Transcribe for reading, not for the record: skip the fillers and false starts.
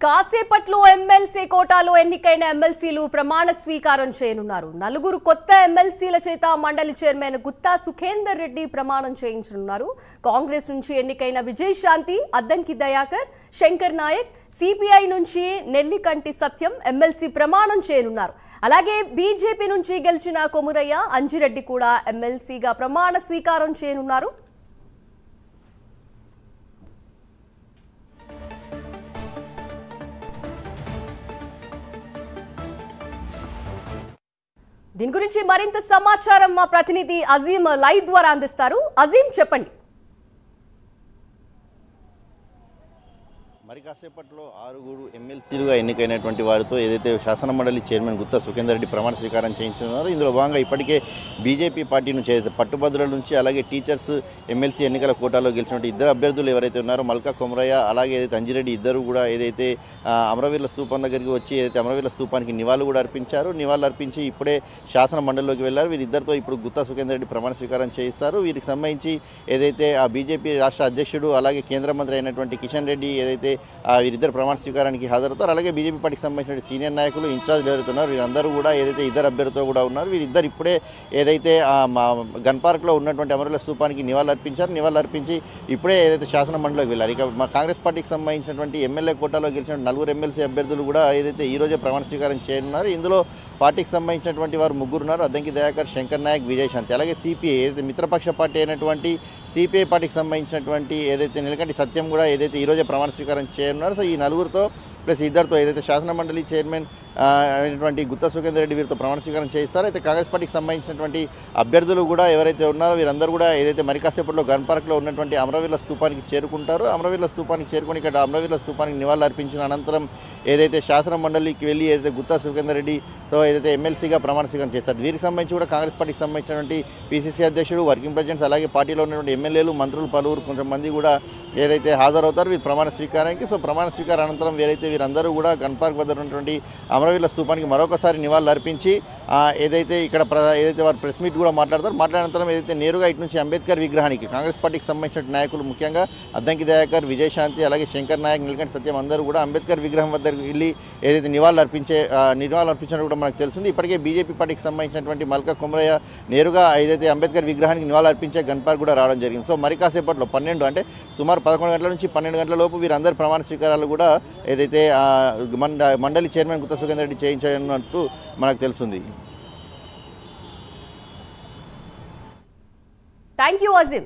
కాసేపట్లో ఎమ్మెల్సీ కోటాలో ఎన్నికైన ఎమ్మెల్సీలు ప్రమాణ స్వీకారం చేయనున్నారు. నలుగురు కొత్త ఎమ్మెల్సీల చేత మండలి చైర్మన్ గుత్తా సుఖేందర్ రెడ్డి ప్రమాణం చేయించనున్నారు. కాంగ్రెస్ నుంచి ఎన్నికైన విజయశాంతి, అద్దంకి దయాకర్, శంకర్ నాయక్, సిపిఐ నుంచి నెల్లికంటి సత్యం ఎమ్మెల్సీ ప్రమాణం చేయనున్నారు. అలాగే బీజేపీ నుంచి గెలిచిన కొమురయ్య, అంజిరెడ్డి కూడా ఎమ్మెల్సీగా ప్రమాణ స్వీకారం చేయనున్నారు. దీని గురించి మరింత సమాచారం మా ప్రతినిధి అజీం లైవ్ ద్వారా అందిస్తారు. అజీం, చెప్పండి. మరి కాసేపట్లో 6 ఎమ్మెల్సీలుగా ఎన్నికైనటువంటి వారితో ఏదైతే శాసన మండలి చైర్మన్ గుత్తా సుఖేందర్ రెడ్డి ప్రమాణ స్వీకారం చేయించున్నారో ఇందులో భాగంగా ఇప్పటికే బీజేపీ పార్టీ నుంచి పట్టుభద్రుల నుంచి అలాగే టీచర్స్ ఎమ్మెల్సీ ఎన్నికల కోటాలో గెలిచినటువంటి ఇద్దరు అభ్యర్థులు ఎవరైతే ఉన్నారో మల్కా కొమరయ్య అలాగే ఏదైతే అంజిరెడ్డి ఇద్దరు కూడా ఏదైతే అమరవీరుల స్తూపం దగ్గరికి వచ్చి ఏదైతే అమరవీరుల స్తూపానికి నివాళులు కూడా అర్పించారు. నివాళులు అర్పించి ఇప్పుడే శాసన మండలిలోకి వెళ్లారు. వీరిద్దరితో ఇప్పుడు గుత్తా సుఖేందర్ రెడ్డి ప్రమాణ స్వీకారం చేయిస్తారు. వీరికి సంబంధించి ఏదైతే ఆ బీజేపీ రాష్ట్ర అధ్యక్షుడు అలాగే కేంద్ర మంత్రి అయినటువంటి కిషన్ రెడ్డి ఏదైతే వీరిద్దరు ప్రమాణ స్వీకారానికి హాజరవుతారు. అలాగే బీజేపీ పార్టీకి సంబంధించిన సీనియర్ నాయకులు ఇన్ఛార్జ్ ఎవరుతున్నారు వీరందరూ కూడా ఏదైతే ఇద్దరు అభ్యర్థులతో కూడా ఉన్నారు. వీరిద్దరు ఇప్పుడే ఏదైతే గన్ పార్క్లో ఉన్నటువంటి అమరుల స్తూపానికి నివాళులు అర్పించారు. నివాళులు అర్పించి ఇప్పుడే ఏదైతే శాసన మండలిలోకి వెళ్ళారు. ఇక మా కాంగ్రెస్ పార్టీకి సంబంధించినటువంటి ఎమ్మెల్యే కోటాలో గెలిచిన 4 ఎమ్మెల్సీ అభ్యర్థులు కూడా ఏదైతే ఈ రోజే ప్రమాణ స్వీకారం చేయనున్నారు. ఇందులో పార్టీకి సంబంధించినటువంటి వారు 3 ఉన్నారు. అద్దంకి దయాకర్, శంకర్ నాయక్, విజయశాంతి. అలాగే సిపిఐ ఏదైతే మిత్రపక్ష పార్టీ అయినటువంటి సిపిఐ పార్టీకి సంబంధించినటువంటి ఏదైతే నెలకంటి సత్యం కూడా ఏదైతే ఈరోజే ప్రమాణ స్వీకారం చేయనున్నారు. సో ఈ 4 ప్లస్ ఇద్దరితో ఏదైతే శాసన మండలి చైర్మన్ అయినటువంటి గుత్తా సుఖేందర్ రెడ్డి వీరితో ప్రమాణ స్వీకారం చేయిస్తారో అయితే కాంగ్రెస్ పార్టీకి సంబంధించినటువంటి అభ్యర్థులు కూడా ఎవరైతే ఉన్నారో వీరందరూ కూడా ఏదైతే మరి కాసేపట్లో గన్ పార్క్లో ఉన్నటువంటి అమరవీరుల స్తూపానికి చేరుకుంటారో అమరవీరుల స్తూపానికి చేరుకొని ఇక్కడ అమరవీరుల స్తూపానికి నివాళులు అర్పించిన అనంతరం ఏదైతే శాసన మండలికి వెళ్ళి ఏదైతే గుత్తా సుఖేందర్ రెడ్డితో ఏదైతే ఎమ్మెల్సీగా ప్రమాణ స్వీకారం చేస్తారు. వీరికి సంబంధించి కూడా కాంగ్రెస్ పార్టీకి సంబంధించినటువంటి పీసీసీ అధ్యక్షుడు, వర్కింగ్ ప్రెసిడెంట్స్ అలాగే పార్టీలో ఉన్నటువంటి ఎమ్మెల్యేలు, మంత్రులు పలువురు కొంతమంది కూడా ఏదైతే హాజరవుతారు వీరి ప్రమాణ స్వీకారానికి. సో ప్రమాణ స్వీకారం అనంతరం వీరందరూ కూడా గన్ పార్క్ వద్ద ఉన్నటువంటి అమరవీరుల స్తూపానికి మరొకసారి నివాళులు అర్పించి ఏదైతే ఇక్కడ ఏదైతే వారు ప్రెస్ మీట్ కూడా మాట్లాడినంతరం ఏదైతే నేరుగా ఇటు నుంచి అంబేద్కర్ విగ్రహానికి కాంగ్రెస్ పార్టీకి సంబంధించిన నాయకులు ముఖ్యంగా అద్దంకి దయాకర్, విజయశాంతి అలాగే శంకర్ నాయక్, నీలకంఠ సత్యం అందరూ కూడా అంబేద్కర్ విగ్రహం వద్దకు వెళ్ళి ఏదైతే నివాళులు అర్పించినట్టు కూడా మనకు తెలిసింది. ఇప్పటికే బీజేపీ పార్టీకి సంబంధించినటువంటి మల్కా కొమరయ్య నేరుగా ఏదైతే అంబేద్కర్ విగ్రహానికి నివాళులు అర్పించే గన్ పార్క్ కూడా రావడం జరిగింది. సో మరి కాసేపట్లో 12 అంటే సుమారు 11 గంటల నుంచి 12 గంటల లోపు వీరందరి ప్రమాణ స్వీకారాలు కూడా ఏదైతే మండలి చైర్మన్ గుత్తా సుఖేందర్ రెడ్డి చేయించనున్నట్టు మనకు తెలుస్తుంది. Thank you Azeem.